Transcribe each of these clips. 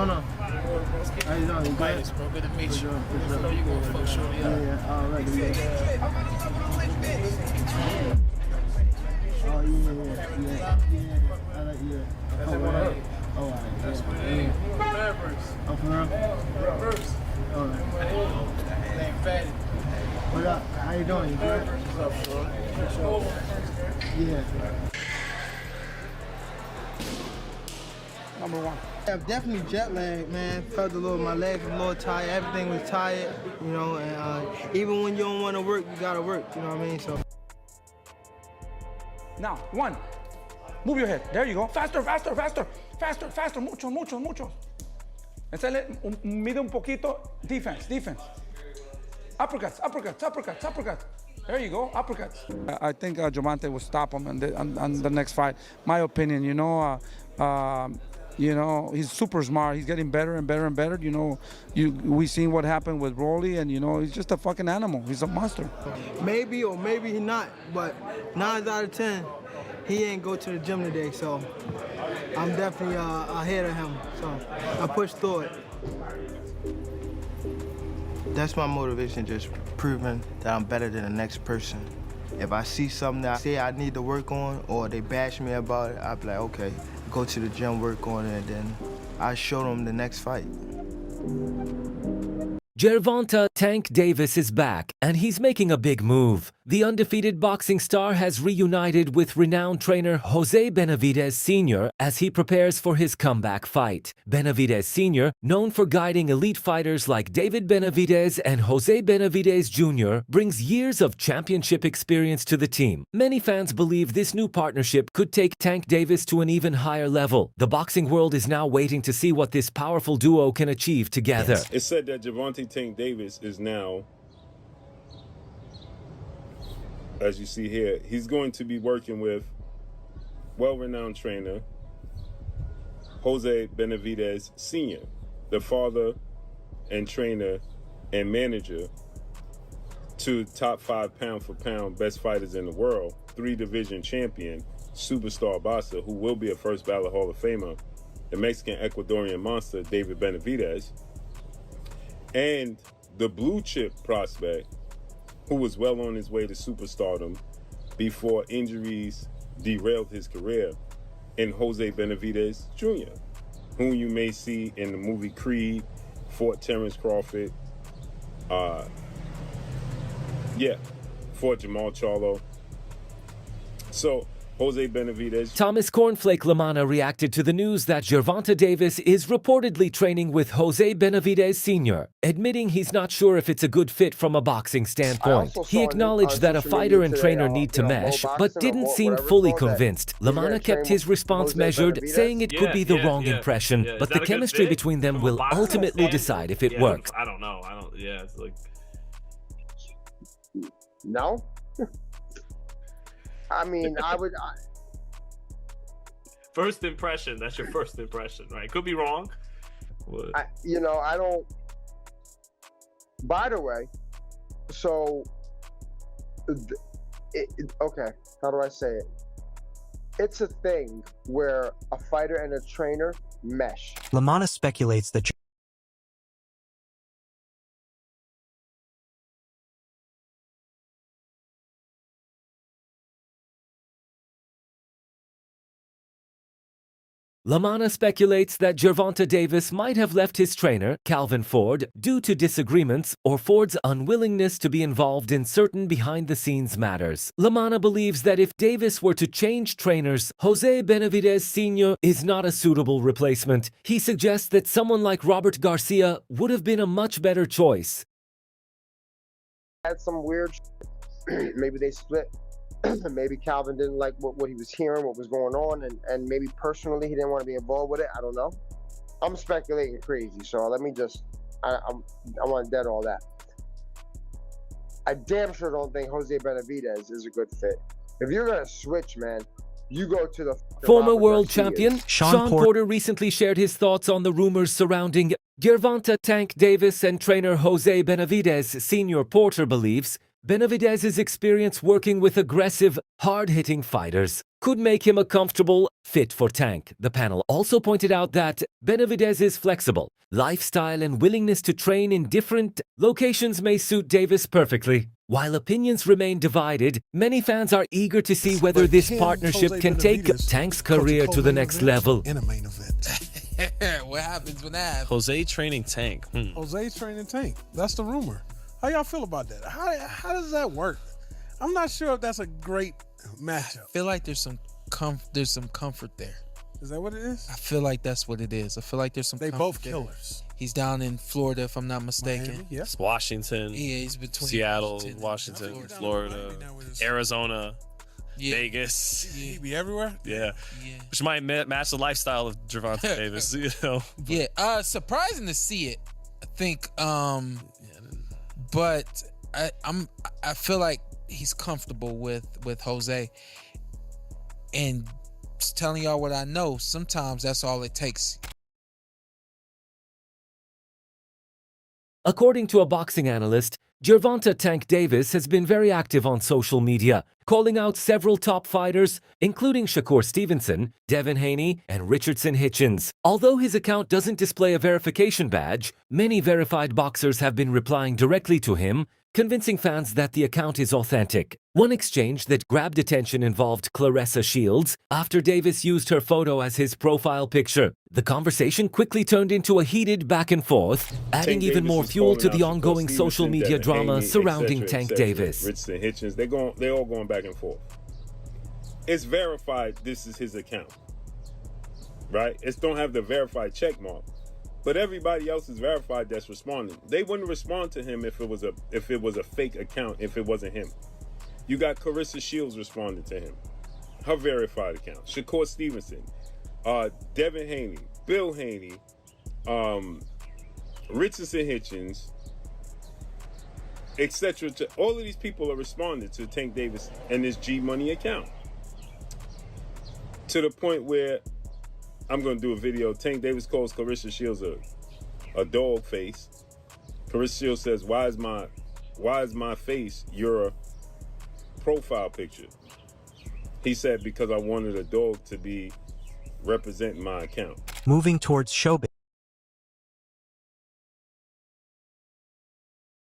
going on? How you doing? You good? Bro, good to meet you. For sure. You gonna fuck shorty up. Yeah, alright. Oh, I like you. Alright. That's what it is. Oh, for real? Reverse. Alright. Name Fatty. What up? How you doing? You good? What's up, Sean? Yeah. Number one. Yeah, definitely jet lag, man. Felt a little, my legs were a little tired. Everything was tired, you know. And even when you don't want to work, you gotta work. You know what I mean? So. Now, one. Move your head. There you go. Faster, faster, faster. Faster, faster. Mucho, mucho, mucho. Mide un poquito. Defense, defense. Uppercuts, uppercuts, uppercuts, uppercuts. There you go, uppercuts. I think Gervonta will stop him on the next fight. My opinion, he's super smart. He's getting better and better and better. We seen what happened with Rolly, and he's just a fucking animal. He's a monster. Maybe or maybe he not, but 9 out of 10, he ain't go to the gym today. So I'm definitely ahead of him. So I pushed through it. That's my motivation, just proving that I'm better than the next person. If I see something that I say I need to work on or they bash me about it, I'll be like, okay, go to the gym, work on it, and then I show them the next fight. Gervonta Tank Davis is back, and he's making a big move. The undefeated boxing star has reunited with renowned trainer Jose Benavidez Sr. as he prepares for his comeback fight. Benavidez Sr., known for guiding elite fighters like David Benavidez and Jose Benavidez Jr., brings years of championship experience to the team. Many fans believe this new partnership could take Tank Davis to an even higher level. The boxing world is now waiting to see what this powerful duo can achieve together. It's said that Gervonta Tank Davis is now, as you see here, he's going to be working with well-renowned trainer Jose Benavidez Sr., the father and trainer and manager to top 5 pound-for-pound best fighters in the world, 3-division champion, superstar boxer who will be a first ballot Hall of Famer, the Mexican Ecuadorian monster David Benavidez, and the blue chip prospect who was well on his way to superstardom before injuries derailed his career, in Jose Benavidez Jr., whom you may see in the movie Creed, fought Terrence Crawford, fought Jamal Charlo. So Jose Benavidez. Thomas Cornflake Lamanna reacted to the news that Gervonta Davis is reportedly training with Jose Benavidez Sr., admitting he's not sure if it's a good fit from a boxing standpoint. He acknowledged that a fighter and trainer need to mesh, but didn't seem fully convinced. Lamanna kept his response measured, saying it could be the wrong impression, but the chemistry between them will ultimately decide if it works. I don't know. It's like... No? I mean, First impression, that's your first impression, right? Could be wrong. I don't... By the way, so... okay, how do I say it? It's a thing where a fighter and a trainer mesh. Lamanna speculates that Lamanna speculates that Gervonta Davis might have left his trainer, Calvin Ford, due to disagreements or Ford's unwillingness to be involved in certain behind-the-scenes matters. Lamanna believes that if Davis were to change trainers, Jose Benavidez Sr. is not a suitable replacement. He suggests that someone like Robert Garcia would have been a much better choice. Had some weird maybe they split. Maybe Calvin didn't like what he was hearing, what was going on, and maybe personally he didn't want to be involved with it. I don't know. I'm speculating crazy, so let me just, I want to dead all that. I damn sure don't think Jose Benavidez is a good fit. If you're going to switch, man, you go to the former world champion Sean Porter recently shared his thoughts on the rumors surrounding Gervonta Tank Davis and trainer Jose Benavidez Sr. Porter believes Benavidez's experience working with aggressive, hard-hitting fighters could make him a comfortable fit for Tank. The panel also pointed out that Benavidez's flexible lifestyle and willingness to train in different locations may suit Davis perfectly. While opinions remain divided, many fans are eager to see whether this partnership can take Tank's career to the next level. In a main event. What happens when that happens? Jose training Tank. Jose's training Tank. That's the rumor. How y'all feel about that? How does that work? I'm not sure if that's a great matchup. I feel like there's some comfort there. Is that what it is? I feel like that's what it is. I feel like there's some They comfort both there. killers. He's down in Florida, if I'm not mistaken. Miami, yeah. It's Washington, Yeah, he's between Seattle, and Washington, Florida. Florida, Arizona, Yeah. Vegas. He be everywhere. Yeah. Yeah. Which might match the lifestyle of Gervonta Davis, you know. Yeah. Surprising to see it. I think. But I feel like he's comfortable with Jose, and just telling y'all what I know. Sometimes that's all it takes. According to a boxing analyst, Gervonta Tank Davis has been very active on social media, calling out several top fighters, including Shakur Stevenson, Devin Haney, and Richardson Hitchens. Although his account doesn't display a verification badge, many verified boxers have been replying directly to him, convincing fans that the account is authentic. One exchange that grabbed attention involved Claressa Shields after Davis used her photo as his profile picture. The conversation quickly turned into a heated back and forth, adding even more fuel to the ongoing social media drama surrounding Tank Davis. Richardson Hitchens, they're all going back and forth. It's verified this is his account, right? It don't have the verified check mark. But everybody else is verified that's responding. They wouldn't respond to him if it was a fake account, if it wasn't him. You got Claressa Shields responding to him, her verified account. Shakur Stevenson, Devin Haney, Bill Haney, Richardson Hitchens, etc. All of these people are responding to Tank Davis and his G Money account. To the point where I'm going to do a video. Tank Davis calls Claressa Shields a dog face. Claressa Shields says, why is my face your profile picture? He said, because I wanted a dog to be representing my account. Moving towards showbiz.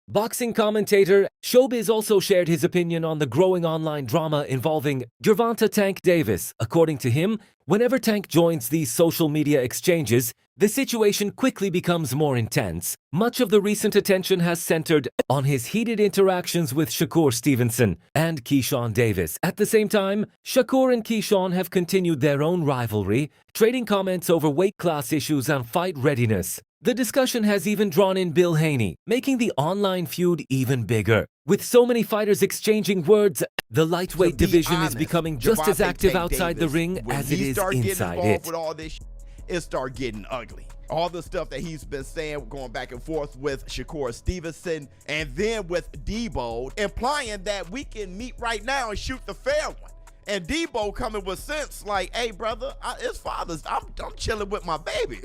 Boxing commentator Showbiz also shared his opinion on the growing online drama involving Gervonta Tank Davis. According to him, whenever Tank joins these social media exchanges, the situation quickly becomes more intense. Much of the recent attention has centered on his heated interactions with Shakur Stevenson and Keyshawn Davis. At the same time, Shakur and Keyshawn have continued their own rivalry, trading comments over weight class issues and fight readiness. The discussion has even drawn in Bill Haney, making the online feud even bigger. With so many fighters exchanging words, the lightweight division is becoming just as active outside the ring as it is inside it. With all this, it started getting ugly. All the stuff that he's been saying, going back and forth with Shakur Stevenson, and then with Debo, implying that we can meet right now and shoot the fair one. And Debo coming with sense, like, hey, brother, it's Father's. I'm chilling with my baby.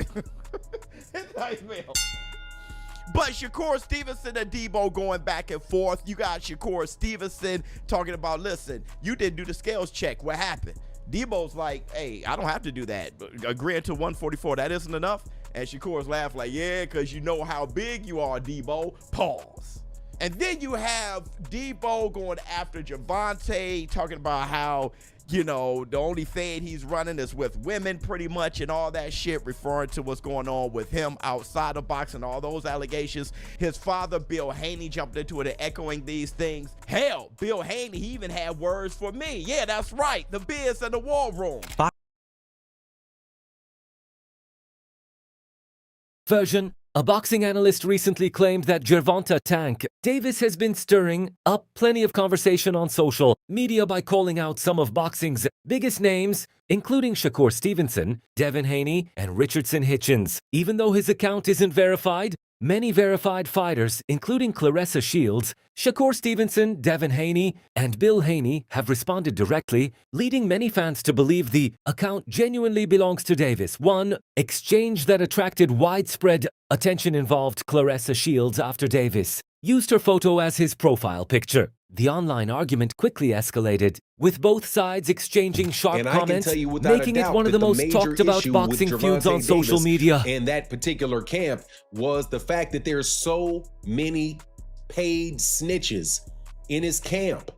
It's like, man. But Shakur Stevenson and Debo going back and forth. You got Shakur Stevenson talking about, listen, you didn't do the scales check. What happened? Debo's like, hey, I don't have to do that. Agreeing to 144, that isn't enough. And Shakur's laugh like, yeah, because you know how big you are, Debo. Pause. And then you have Debo going after Gervonta, talking about how, you know, the only thing he's running is with women pretty much and all that shit, referring to what's going on with him outside of boxing, all those allegations. His father, Bill Haney, jumped into it and echoing these things. Hell, Bill Haney, he even had words for me. Yeah, that's right. The Biz and the War Room. Version. A boxing analyst recently claimed that Gervonta Tank Davis has been stirring up plenty of conversation on social media by calling out some of boxing's biggest names, including Shakur Stevenson, Devin Haney, and Richardson Hitchens. Even though his account isn't verified, many verified fighters, including Claressa Shields, Shakur Stevenson, Devin Haney, and Bill Haney, have responded directly, leading many fans to believe the account genuinely belongs to Davis. One exchange that attracted widespread attention involved Claressa Shields after Davis used her photo as his profile picture. The online argument quickly escalated, with both sides exchanging sharp And I can comments, tell you without making a it doubt one of that the most major talked about issue boxing with feuds Gervonta on social Davis media. in that particular camp was the fact that there's so many paid snitches in his camp.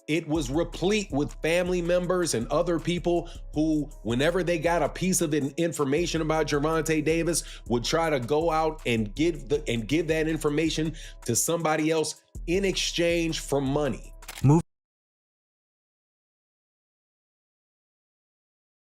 It was replete with family members and other people who, whenever they got a piece of information about Gervonta Davis, would try to go out and give that information to somebody else in exchange for money.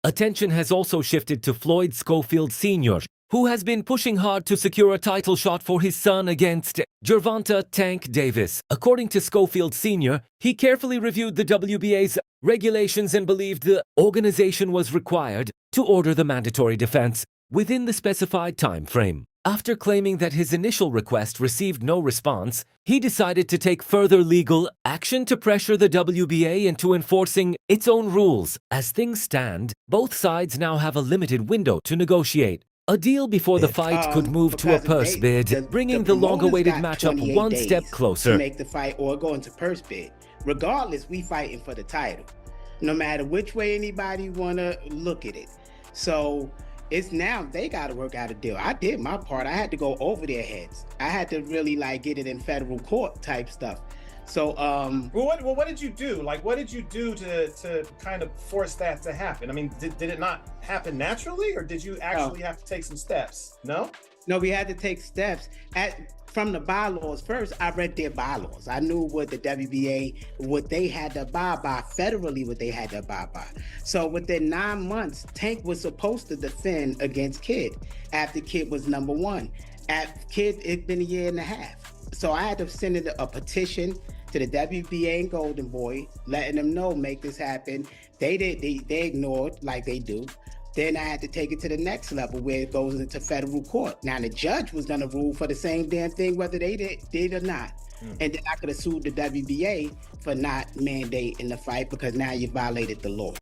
Attention has also shifted to Floyd Schofield Sr., who has been pushing hard to secure a title shot for his son against Gervonta "Tank" Davis. According to Schofield Sr., he carefully reviewed the WBA's regulations and believed the organization was required to order the mandatory defense within the specified time frame. After claiming that his initial request received no response, he decided to take further legal action to pressure the WBA into enforcing its own rules. As things stand, both sides now have a limited window to negotiate. A deal before the fight could move to a purse bid, bringing the long-awaited matchup one step closer. To make the fight or go into purse bid. Regardless, we fighting for the title. No matter which way anybody want to look at it. So it's now they got to work out a deal. I did my part. I had to go over their heads. I had to really get it in federal court type stuff. So what did you do? What did you do to kind of force that to happen? I mean, did it not happen naturally, or did you actually have to take some steps? No, we had to take steps from the bylaws. First, I read their bylaws. I knew what the WBA, what they had to abide by, federally what they had to abide by. So within 9 months, Tank was supposed to defend against Kid after Kid was #1. At Kid, it'd been a year and a half. So I had to send a petition to the WBA and Golden Boy, letting them know, make this happen. They ignored like they do. Then I had to take it to the next level where it goes into federal court. Now the judge was gonna rule for the same damn thing, whether they did or not. And then I could have sued the WBA for not mandating the fight because now you violated the law.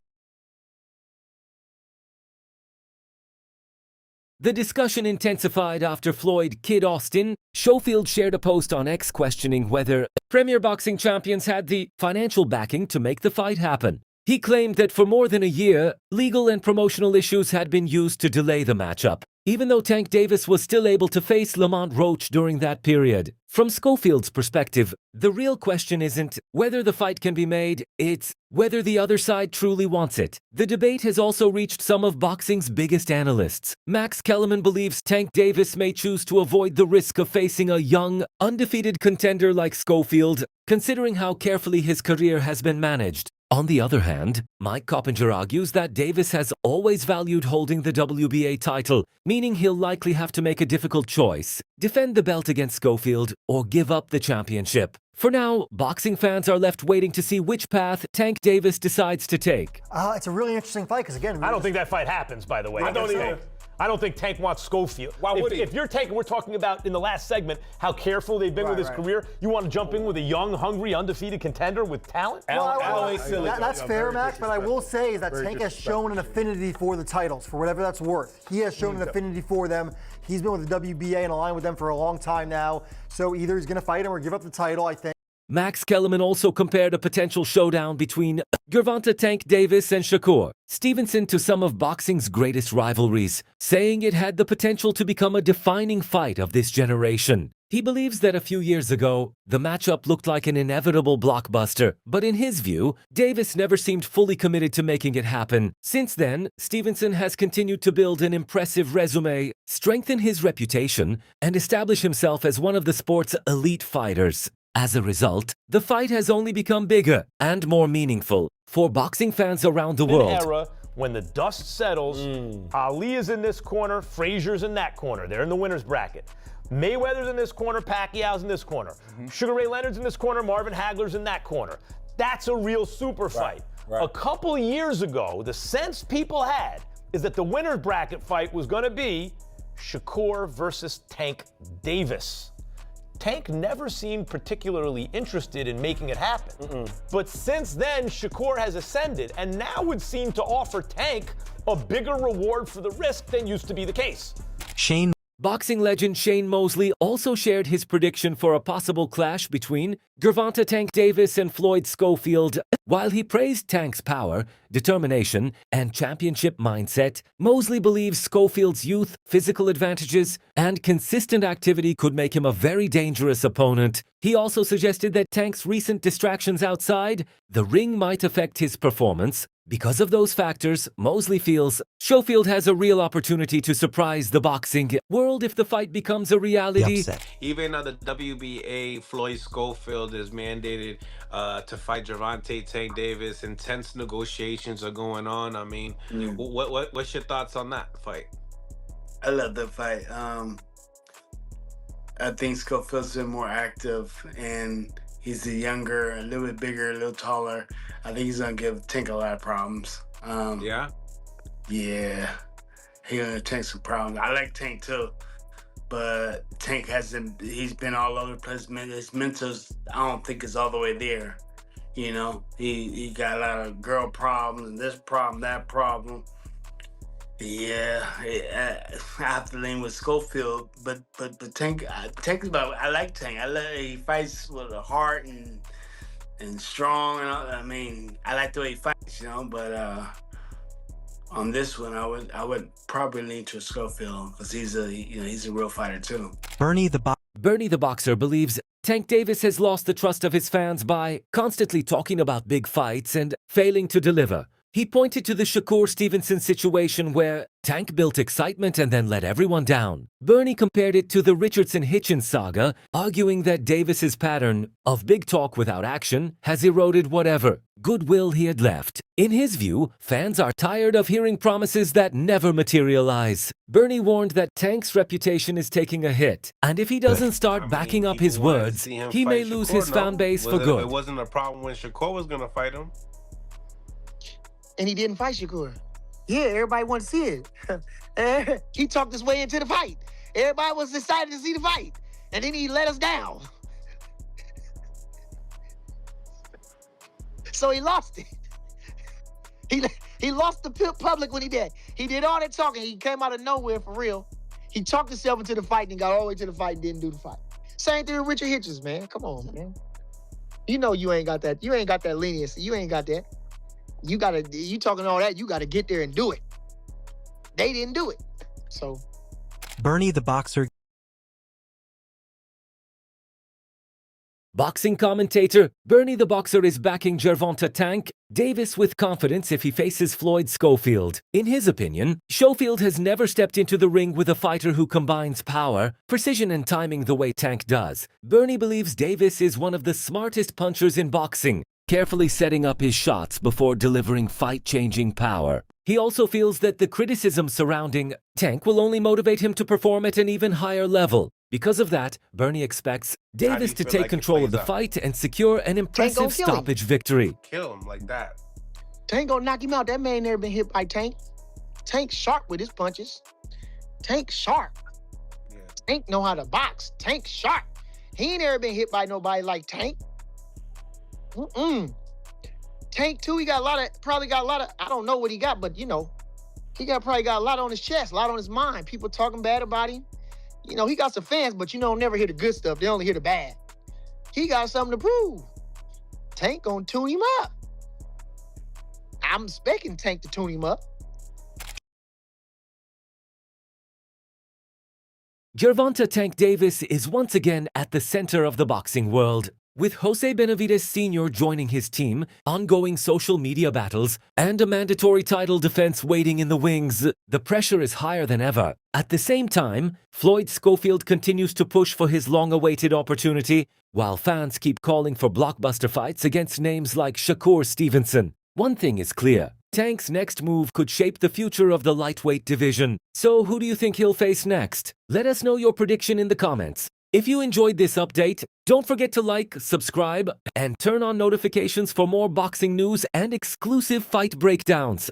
The discussion intensified after Floyd "Kid" Austin. Schofield shared a post on X questioning whether Premier Boxing Champions had the financial backing to make the fight happen. He claimed that for more than a year, legal and promotional issues had been used to delay the matchup, even though Tank Davis was still able to face Lamont Roach during that period. From Schofield's perspective, the real question isn't whether the fight can be made, it's whether the other side truly wants it. The debate has also reached some of boxing's biggest analysts. Max Kellerman believes Tank Davis may choose to avoid the risk of facing a young, undefeated contender like Schofield, considering how carefully his career has been managed. On the other hand, Mike Coppinger argues that Davis has always valued holding the WBA title, meaning he'll likely have to make a difficult choice: defend the belt against Schofield or give up the championship. For now, boxing fans are left waiting to see which path Tank Davis decides to take. It's a really interesting fight because, again, I don't think that fight happens, by the way. I don't either. I don't think Tank wants Schofield. Why would he? If you're Tank, we're talking about in the last segment how careful they've been with his career. You want to jump in with a young, hungry, undefeated contender with talent? That's fair, Mac, but I will say is that Tank has shown an affinity for the titles, for whatever that's worth. He has shown an affinity for them. He's been with the WBA and aligned with them for a long time now. So either he's going to fight him or give up the title, I think. Max Kellerman also compared a potential showdown between Gervonta "Tank" Davis and Shakur Stevenson to some of boxing's greatest rivalries, saying it had the potential to become a defining fight of this generation. He believes that a few years ago, the matchup looked like an inevitable blockbuster, but in his view, Davis never seemed fully committed to making it happen. Since then, Stevenson has continued to build an impressive resume, strengthen his reputation, and establish himself as one of the sport's elite fighters. As a result, the fight has only become bigger and more meaningful for boxing fans around the world. Era when the dust settles, Ali is in this corner, Frazier's in that corner. They're in the winner's bracket. Mayweather's in this corner, Pacquiao's in this corner. Sugar Ray Leonard's in this corner, Marvin Hagler's in that corner. That's a real super fight. A couple years ago, the sense people had is that the winner's bracket fight was going to be Shakur versus Tank Davis. Tank never seemed particularly interested in making it happen. But since then, Shakur has ascended and now would seem to offer Tank a bigger reward for the risk than used to be the case. Shane Boxing legend Shane Mosley also shared his prediction for a possible clash between Gervonta Tank Davis and Floyd Schofield. While he praised Tank's power, determination, and championship mindset, Mosley believes Schofield's youth, physical advantages, and consistent activity could make him a very dangerous opponent. He also suggested that Tank's recent distractions outside the ring might affect his performance. Because of those factors, Mosley feels Schofield has a real opportunity to surprise the boxing world if the fight becomes a reality. Even though the WBA, Floyd Schofield is mandated to fight Gervonta Tank Davis, intense negotiations are going on. I mean, what's your thoughts on that fight? I love that fight. I think Schofield's been more active, and he's a younger, a little bit bigger, a little taller. I think he's gonna give Tank a lot of problems. Yeah? Yeah. He's gonna Tank some problems. I like Tank too, but Tank he's been all over the place. His mentals, I don't think is all the way there. You know, he got a lot of girl problems and this problem, that problem. Yeah, I have to lean with Schofield, but Tank is about. I like Tank. He fights with a heart and strong. And I mean, I like the way he fights, you know. But on this one, I would probably lean to Schofield because he's a real fighter too. Bernie the Boxer believes Tank Davis has lost the trust of his fans by constantly talking about big fights and failing to deliver. He pointed to the Shakur Stevenson situation where Tank built excitement and then let everyone down. Bernie compared it to the Richardson-Hitchens saga, arguing that Davis's pattern of big talk without action has eroded whatever goodwill he had left. In his view, fans are tired of hearing promises that never materialize. Bernie warned that Tank's reputation is taking a hit, and if he doesn't start backing up his words, he may lose his fan base for good. It wasn't a problem when Shakur was going to fight him. And he didn't fight Shakur. Yeah, everybody wanted to see it. He talked his way into the fight. Everybody was excited to see the fight. And then he let us down. So he lost it. He lost the public when he did. He did all that talking. He came out of nowhere for real. He talked himself into the fight and got all the way to the fight and didn't do the fight. Same thing with Richard Hitchens, man. Come on, man. You know you ain't got that. You ain't got that leniency. You ain't got that. You talking all that, you gotta get there and do it. They didn't do it. So Bernie the Boxer. Boxing commentator Bernie the Boxer is backing Gervonta Tank Davis with confidence if he faces Floyd Schofield. In his opinion, Schofield has never stepped into the ring with a fighter who combines power, precision and timing the way Tank does. Bernie believes Davis is one of the smartest punchers in boxing, carefully setting up his shots before delivering fight-changing power. He also feels that the criticism surrounding Tank will only motivate him to perform at an even higher level. Because of that, Bernie expects Davis to take control of the fight and secure an impressive stoppage victory. Kill him like that. Tank gonna knock him out. That man never been hit by Tank. Tank sharp with his punches. Tank sharp. Yeah. Tank know how to box. Tank sharp. He ain't never been hit by nobody like Tank. Tank too, he got probably got a lot of, I don't know what he got, but you know, probably got a lot on his chest, a lot on his mind. People talking bad about him. You know, he got some fans, but you don't never hear the good stuff. They only hear the bad. He got something to prove. Tank gonna tune him up. I'm expecting Tank to tune him up. Gervonta Tank Davis is once again at the center of the boxing world. With Jose Benavidez Sr. joining his team, ongoing social media battles, and a mandatory title defense waiting in the wings, the pressure is higher than ever. At the same time, Floyd Schofield continues to push for his long-awaited opportunity, while fans keep calling for blockbuster fights against names like Shakur Stevenson. One thing is clear. Tank's next move could shape the future of the lightweight division. So who do you think he'll face next? Let us know your prediction in the comments. If you enjoyed this update, don't forget to like, subscribe, and turn on notifications for more boxing news and exclusive fight breakdowns.